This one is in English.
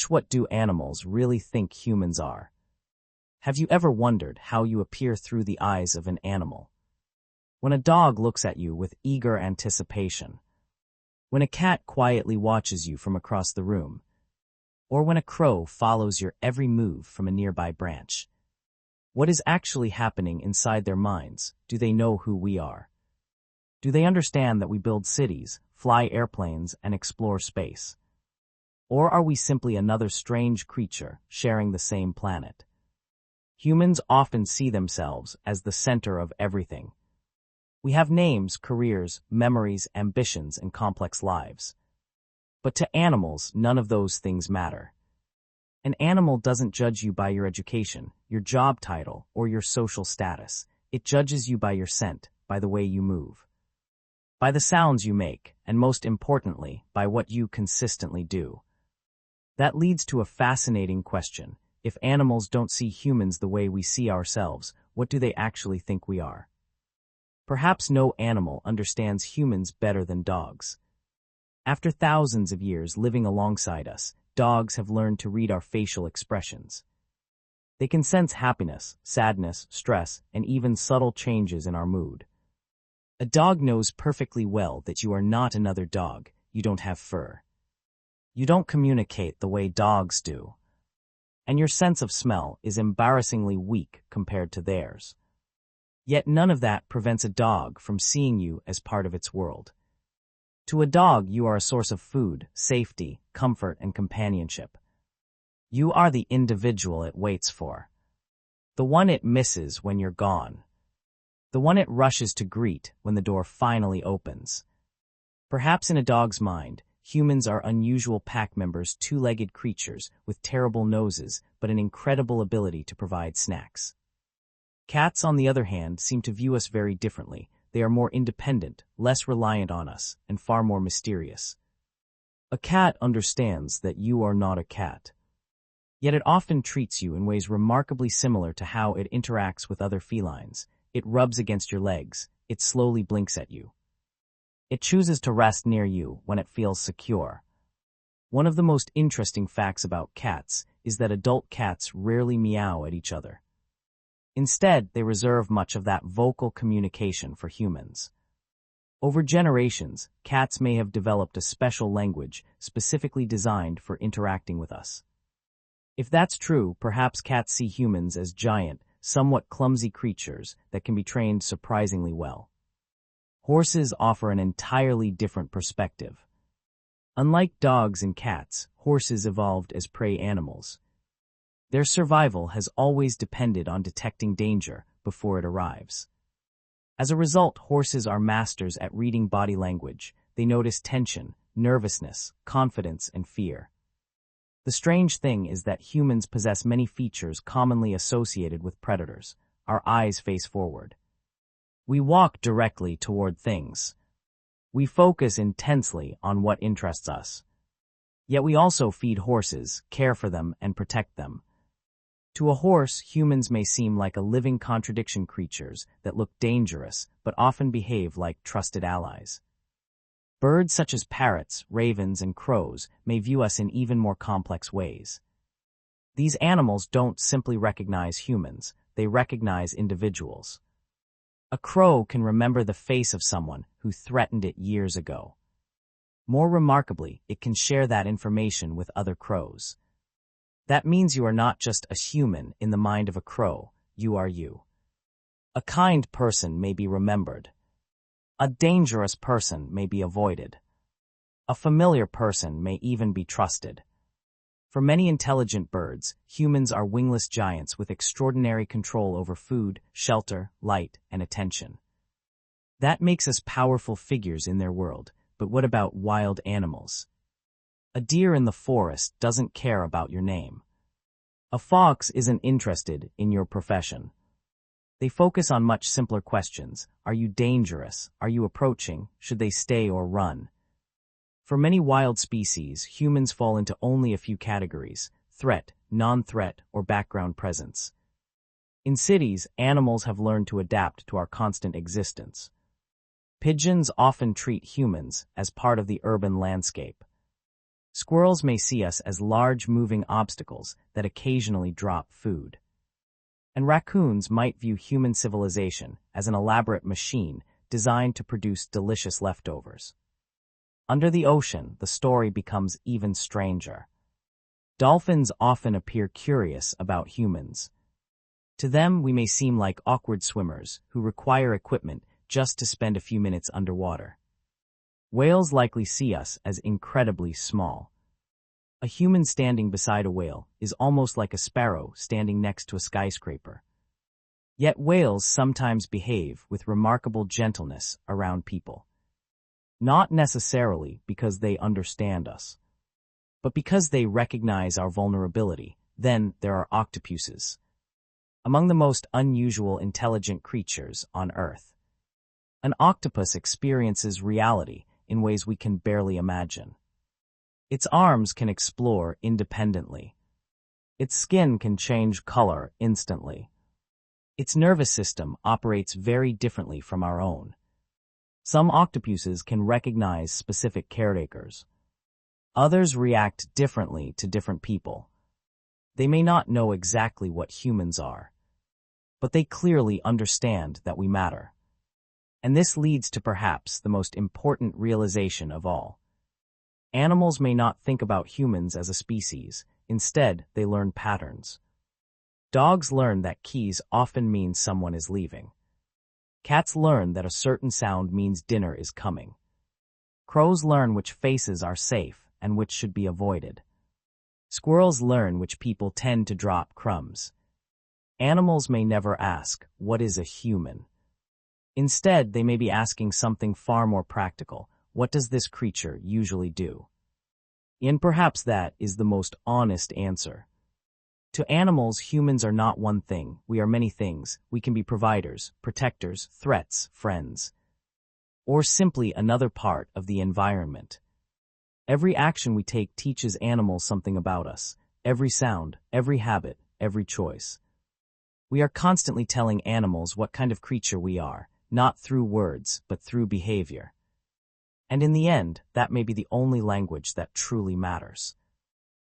What do animals really think humans are? Have you ever wondered how you appear through the eyes of an animal? When a dog looks at you with eager anticipation, when a cat quietly watches you from across the room, or when a crow follows your every move from a nearby branch. What is actually happening inside their minds? Do they know who we are? Do they understand that we build cities, fly airplanes, and explore space? Or are we simply another strange creature sharing the same planet? Humans often see themselves as the center of everything. We have names, careers, memories, ambitions, and complex lives. But to animals, none of those things matter. An animal doesn't judge you by your education, your job title, or your social status. It judges you by your scent, by the way you move, by the sounds you make, and most importantly, by what you consistently do. That leads to a fascinating question. If animals don't see humans the way we see ourselves, what do they actually think we are? Perhaps no animal understands humans better than dogs. After thousands of years living alongside us, dogs have learned to read our facial expressions. They can sense happiness, sadness, stress, and even subtle changes in our mood. A dog knows perfectly well that you are not another dog. You don't have fur. You don't communicate the way dogs do. And your sense of smell is embarrassingly weak compared to theirs. Yet none of that prevents a dog from seeing you as part of its world. To a dog, you are a source of food, safety, comfort, and companionship. You are the individual it waits for. The one it misses when you're gone. The one it rushes to greet when the door finally opens. Perhaps in a dog's mind, humans are unusual pack members, two-legged creatures with terrible noses but an incredible ability to provide snacks. Cats, on the other hand, seem to view us very differently. They are more independent, less reliant on us, and far more mysterious. A cat understands that you are not a cat. Yet it often treats you in ways remarkably similar to how it interacts with other felines. It rubs against your legs. It slowly blinks at you. It chooses to rest near you when it feels secure. One of the most interesting facts about cats is that adult cats rarely meow at each other. Instead, they reserve much of that vocal communication for humans. Over generations, cats may have developed a special language specifically designed for interacting with us. If that's true, perhaps cats see humans as giant, somewhat clumsy creatures that can be trained surprisingly well. Horses offer an entirely different perspective. Unlike dogs and cats, horses evolved as prey animals. Their survival has always depended on detecting danger before it arrives. As a result, horses are masters at reading body language. They notice tension, nervousness, confidence, and fear. The strange thing is that humans possess many features commonly associated with predators. Our eyes face forward. We walk directly toward things. We focus intensely on what interests us. Yet we also feed horses, care for them, and protect them. To a horse, humans may seem like a living contradiction, creatures that look dangerous but often behave like trusted allies. Birds such as parrots, ravens, and crows may view us in even more complex ways. These animals don't simply recognize humans, they recognize individuals. A crow can remember the face of someone who threatened it years ago. More remarkably, it can share that information with other crows. That means you are not just a human in the mind of a crow, you are you. A kind person may be remembered. A dangerous person may be avoided. A familiar person may even be trusted. For many intelligent birds, humans are wingless giants with extraordinary control over food, shelter, light, and attention. That makes us powerful figures in their world, but what about wild animals? A deer in the forest doesn't care about your name. A fox isn't interested in your profession. They focus on much simpler questions. Are you dangerous? Are you approaching? Should they stay or run? For many wild species, humans fall into only a few categories: threat, non-threat, or background presence. In cities, animals have learned to adapt to our constant existence. Pigeons often treat humans as part of the urban landscape. Squirrels may see us as large moving obstacles that occasionally drop food. And raccoons might view human civilization as an elaborate machine designed to produce delicious leftovers. Under the ocean, the story becomes even stranger. Dolphins often appear curious about humans. To them, we may seem like awkward swimmers who require equipment just to spend a few minutes underwater. Whales likely see us as incredibly small. A human standing beside a whale is almost like a sparrow standing next to a skyscraper. Yet whales sometimes behave with remarkable gentleness around people. Not necessarily because they understand us, but because they recognize our vulnerability. Then there are octopuses, among the most unusual intelligent creatures on Earth. An octopus experiences reality in ways we can barely imagine. Its arms can explore independently. Its skin can change color instantly. Its nervous system operates very differently from our own. Some octopuses can recognize specific caretakers. Others react differently to different people. They may not know exactly what humans are, but they clearly understand that we matter. And this leads to perhaps the most important realization of all. Animals may not think about humans as a species. Instead, they learn patterns. Dogs learn that keys often mean someone is leaving. Cats learn that a certain sound means dinner is coming. Crows learn which faces are safe and which should be avoided. Squirrels learn which people tend to drop crumbs. Animals may never ask, "What is a human?" Instead, they may be asking something far more practical. What does this creature usually do? And perhaps that is the most honest answer. To animals, humans are not one thing. We are many things. We can be providers, protectors, threats, friends, or simply another part of the environment. Every action we take teaches animals something about us. Every sound, every habit, every choice. We are constantly telling animals what kind of creature we are, not through words, but through behavior. And in the end, that may be the only language that truly matters.